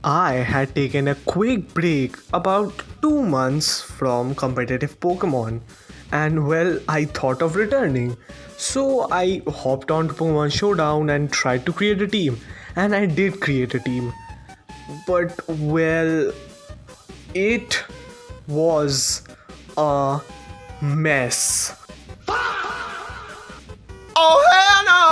I had taken a quick break about 2 months from competitive Pokemon, and well, I thought of returning. So I hopped onto Pokemon Showdown and tried to create a team, and I did create a team. But well, it was a mess. Oh hell no!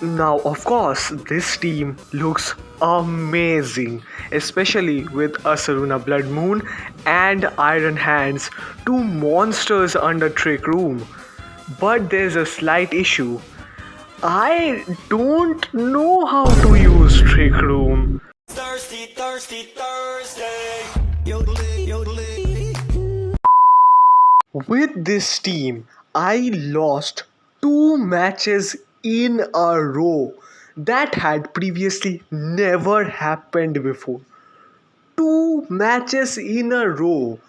Now, of course, this team looks amazing, especially with Asaruna Blood Moon and Iron Hands, two monsters under Trickroom. But there's a slight issue. I don't know how to use Trickroom. Thirsty, thirsty Thursday. With this team, I lost two matches in a row. That had previously never happened before. Two matches in a row.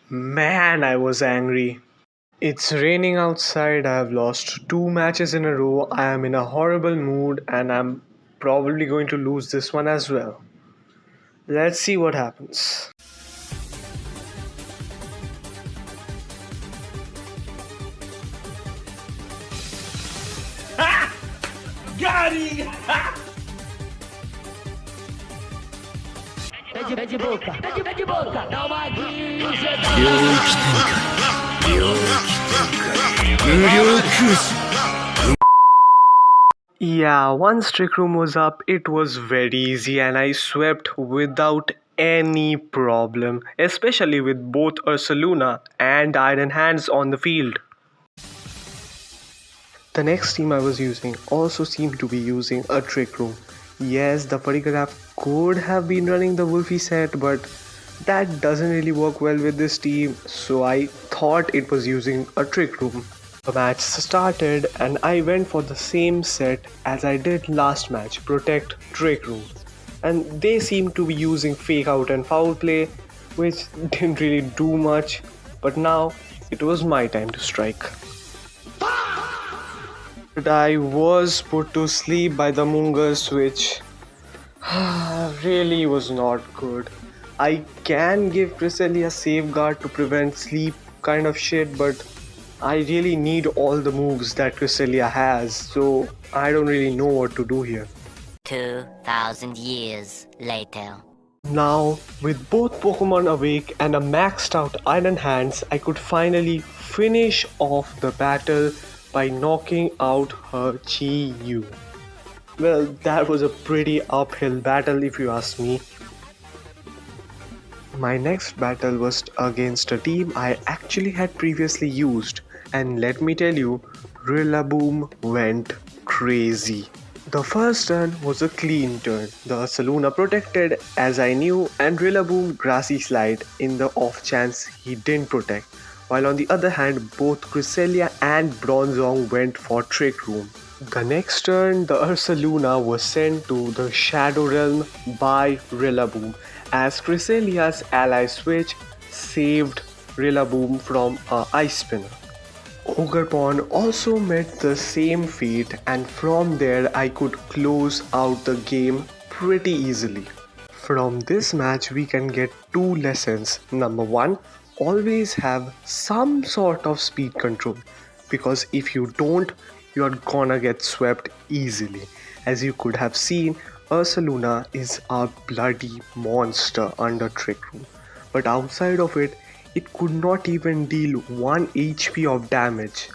Man, I was angry. It's raining outside. I have lost two matches in a row. I am in a horrible mood and I'm probably going to lose this one as well. Let's see what happens. Got him! Pede boca, pede boca, dá uma guisa, Yeah, once Trick Room was up, it was very easy and I swept without any problem, especially with both Ursaluna and Iron Hands on the field. The next team I was using also seemed to be using a Trick Room. Yes, the Parikarap could have been running the Wolfie set, but that doesn't really work well with this team, so I thought it was using a Trick Room. The match started and I went for the same set as I did last match, Protect Trick Room. And they seemed to be using Fake Out and Foul Play, which didn't really do much, but now it was my time to strike. But I was put to sleep by the Mungus, which really was not good. I can give Cresselia a safeguard to prevent sleep kind of shit, but I really need all the moves that Cresselia has, so I don't really know what to do here. 2,000 years later. Now, with both Pokemon awake and a maxed out Iron Hands, I could finally finish off the battle by knocking out her Chi-Yu. Well, that was a pretty uphill battle if you ask me. My next battle was against a team I actually had previously used, and let me tell you, Rillaboom went crazy. The first turn was a clean turn. The Ursaluna protected as I knew, and Rillaboom Grassy Slide in the off chance he didn't protect. While on the other hand, both Cresselia and Bronzong went for Trick Room. The next turn, the Ursaluna was sent to the Shadow Realm by Rillaboom, as Cresselia's ally switch saved Rillaboom from a Ice Spinner. Ogerpon also met the same fate, and from there I could close out the game pretty easily. From this match we can get two lessons. Number one, always have some sort of speed control, because if you don't, you're gonna get swept easily. As you could have seen, Ursaluna is a bloody monster under Trick Room, but outside of it, it could not even deal 1 HP of damage.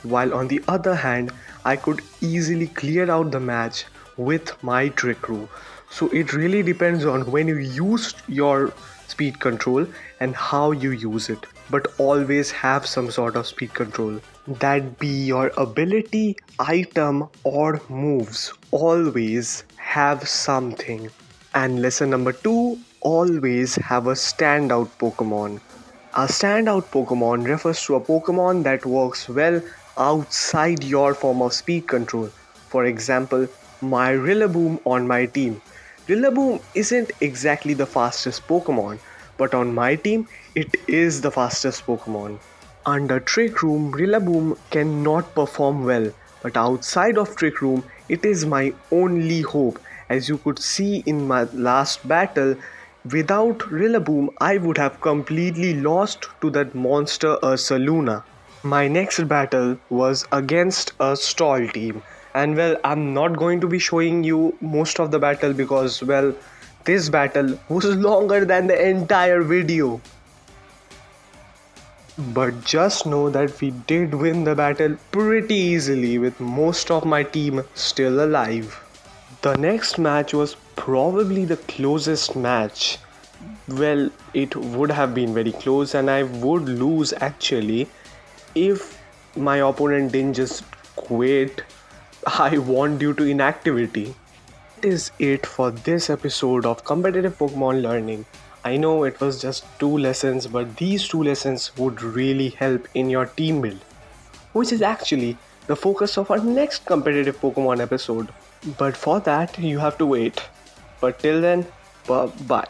While on the other hand, I could easily clear out the match with my Trick Room. So it really depends on when you use your speed control and how you use it, but always have some sort of speed control. That be your ability, item or moves, always have something. And lesson number 2, always have a standout Pokemon. A standout Pokemon refers to a Pokemon that works well outside your form of speed control. For example, my Rillaboom on my team. Rillaboom isn't exactly the fastest Pokemon, but on my team, it is the fastest Pokemon. Under Trick Room, Rillaboom cannot perform well, but outside of Trick Room, it is my only hope, As you could see in my last battle, without Rillaboom, I would have completely lost to that monster Ursaluna. My next battle was against a stall team, and well, I'm not going to be showing you most of the battle because, well, this battle was longer than the entire video. But just know that we did win the battle pretty easily with most of my team still alive. The next match was probably the closest match. Well, it would have been very close, and I would lose actually if my opponent didn't just quit. I want due to inactivity. That is it for this episode of competitive Pokemon learning. I know it was just 2 lessons, but these 2 lessons would really help in your team build, which is actually the focus of our next competitive Pokemon episode. But for that, you have to wait. But till then, bye bye.